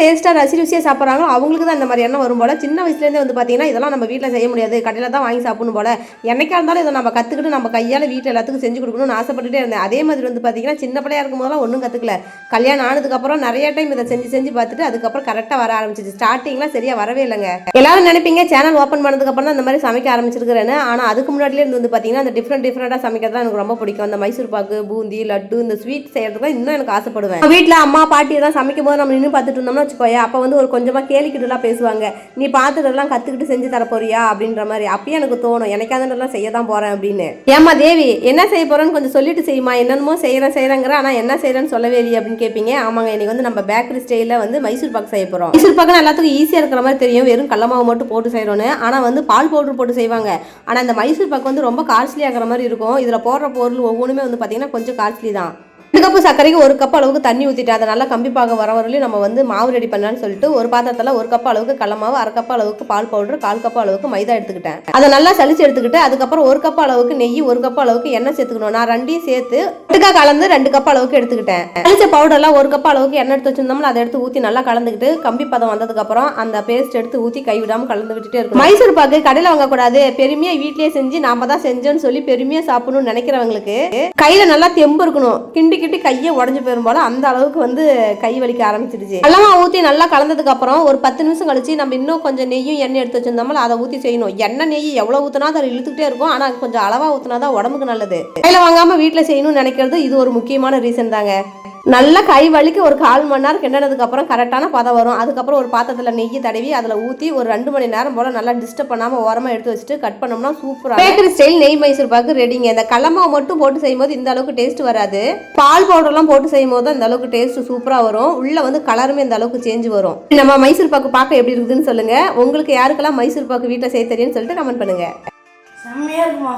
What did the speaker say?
டேஸ்ட்டாக ருசியாக சாப்பிட்றாங்களோ அவங்களுக்கு தான் இந்த மாதிரி எண்ணம் வரும் போல். சின்ன வயசுலேருந்தே வந்து பார்த்தீங்கன்னா இதெல்லாம் நம்ம வீட்டில் செய்ய முடியாது, கடையில் தான் வாங்கி சாப்பிடணும் போல். என்னைக்கா இருந்தாலும் இதை நம்ம கற்றுக்கிட்டு நம்ம கையால் வீட்டில் எல்லாத்துக்கும் செஞ்சு கொடுக்கணும்னு ஆசைப்பட்டுட்டே இருந்தேன். அதே மாதிரி வந்து பார்த்தீங்கன்னா சின்ன பிள்ளையாக இருக்கும் போதெல்லாம் ஒன்றும் கற்றுக்கல. கல்யாணம் ஆனதுக்கப்புறம் நிறைய டைம் இதை செஞ்சு பார்த்துட்டு அதுக்கப்புறம் கரெக்டாக வர ஆரம்பிச்சிச்சு. ஸ்டார்டிங்லாம் சரியாக வரவே இல்லைங்க. எல்லாரும் நினைப்பீங்க சேனல் ஓப்பன் பண்ணதுக்கப்புறம் தான் இந்த மாதிரி சமைக்க ஆரம்பிச்சிருக்கிறேன்னு. ஆனால் அதுக்கு முன்னாடியே இருந்து வந்து பார்த்தீங்கன்னா அந்த டிஃப்ரெண்ட்டாக சமைக்கிறது தான் எனக்கு ரொம்ப பிடிக்கும். அந்த மைசூர் பாக்கு, பூந்தி, லட்டு, இந்த ஸ்வீட் செய்யறதுக்கு தான் இன்னும் எனக்கு ஆசைப்படுவேன். வீட்டில் அம்மா பாட்டி எல்லாம் சமைக்கும் போது நம்ம நின்று பார்த்துட்டு இருந்தோம்னா வச்சுக்கோயா, அப்போ வந்து ஒரு கொஞ்சமாக கேலிக்கிட்டுலாம் பேசுவாங்க. நீ பார்த்துட்டெல்லாம் கற்றுக்கிட்டு செஞ்சு தர போறியா அப்படின்ற மாதிரி. அப்பயும் எனக்கு தோணும் எனக்காதெல்லாம் செய்ய தான் போகிறேன் அப்படின்னு. ஏமா தேவி என்ன செய்ய போகிறேன்னு கொஞ்சம் சொல்லிட்டு செய்யுமா, என்னென்னமோ செய்கிறேங்கிற ஆனால் என்ன செய்கிறேன்னு சொல்லவே இல்லையே அப்படின்னு கேட்பீங்க. ஆமாங்க, இன்னைக்கு வந்து நம்ம பேக்கரி ஸ்டைலில் வந்து மைசூர் பாக்கு செய்ய போகிறோம். மைசூர் பாக்கு எல்லாத்துக்கும் ஈஸியாக இருக்கிற மாதிரி தெரியும், வெறும் கடல மாவு மட்டும் போட்டு செய்கிறோன்னு. ஆனால் வந்து பால் பவுடர் போட்டு செய்வாங்க. ஆனால் இந்த மைசூர் பாக்கு வந்து ரொம்ப காஸ்ட்லி ஆகிற மாதிரி இருக்கும். இதில் போடுற பொருள் ஒவ்வொன்றுமே வந்து பார்த்தீங்கன்னா கொஞ்சம் காஸ்ட்லி தான். 2 கப்பு சர்க்கரைக்கு 1 கப் அளவுக்கு தண்ணி ஊற்றிட்டு அதை நல்லா கம்பி பாக வர வரலையும் நம்ம வந்து மாவு ரெடி பண்ணலான்னு சொல்லிட்டு ஒரு பாத்திரத்தில் 1 கப் அளவுக்கு கடல மாவு, 1/2 கப் அளவுக்கு பால் பவுடர், 1/4 கப் அளவுக்கு மைதா எடுத்துக்கிட்டேன். அதை நல்லா சளிச்சு எடுத்துக்கிட்டு அதுக்கப்புறம் 1 கப் அளவுக்கு நெய், 1 கப் அளவுக்கு எண்ணெய் சேர்த்துக்கணும். நான் ரெண்டையும் சேர்த்து ஒட்டுக்கா கலந்து 2 கப் அளவுக்கு எடுத்துக்கிட்டேன். சளிச்ச பவுடர்லாம் 1 கப் அளவுக்கு எண்ணெய் எடுத்து வச்சிருந்தோம்னா அதை எடுத்து ஊற்றி நல்லா கலந்துக்கிட்டு கம்பி பதம் வந்ததுக்கப்புறம் அந்த பேஸ்ட் எடுத்து ஊற்றி கைவிடாமல் கலந்து விட்டுட்டே இருக்கும். மைசூர் பாக்கு கடையில் வாங்கக்கூடாது, பெருமையாக வீட்லேயே செஞ்சு நாம தான் செஞ்சோன்னு சொல்லி பெருமையாக சாப்பிடணும்னு நினைக்கிறவங்களுக்கு கையில் நல்லா தெம்பு இருக்கணும். கிண்டி கையை உடஞ்சு போயிரும் போல அந்த அளவுக்கு வந்து கை வலிக்க ஆரம்பிச்சிருச்சு. எல்லாமா ஊற்றி நல்லா கலந்ததுக்கு அப்புறம் ஒரு 10 நிமிஷம் கழிச்சு நம்ம இன்னும் கொஞ்சம் நெய்யும் எண்ணெய் எடுத்து வச்சிருந்தோம்ல அதை ஊற்றி செய்யணும். எண்ணெய் நெய் எவ்வளோ ஊற்றினா அதை இழுத்துக்கிட்டே இருக்கும். ஆனால் கொஞ்சம் அளவாக ஊற்றினா தான் உடம்புக்கு நல்லது. கையில் வாங்காமல் வீட்டில் செய்யணும்னு நினைக்கிறது இது ஒரு முக்கியமான ரீசன் தாங்க. நல்லா கை வலிக்கு ஒரு 1/4 மணி நேரம் கிண்டினதுக்கு அப்புறம் கரெக்டான பதம் வரும். அதுக்கப்புறம் ஒரு பாத்திரத்தில் நெய் தடவி அதில் ஊற்றி ஒரு 2 மணி நேரம் போல் நல்லா டிஸ்டர்ப் பண்ணாமல் ஓரமாக எடுத்து வச்சுட்டு கட் பண்ணோம்னா சூப்பராக பேக்கரி ஸ்டைல் நெய் மைசூர் பாக்கு ரெடிங்க. இந்த கடலமாவு மட்டும் போட்டு செய்யும்போது இந்த அளவுக்கு டேஸ்ட் வராது. பால் பவுடர்லாம் போட்டு செய்யும் போது இந்த அளவுக்கு டேஸ்ட் சூப்பராக வரும். உள்ள வந்து கலருமே இந்த அளவுக்கு சேஞ்ச் வரும். நம்ம மைசூர் பாக்கு பார்க்க எப்படி இருக்குதுன்னு சொல்லுங்க. உங்களுக்கு யாருக்கெல்லாம் மைசூர் பாக்கு வீட்டில் செய்ய தெரியும்னு சொல்லிட்டு கமெண்ட் பண்ணுங்க. செம்மையா இருக்குமா?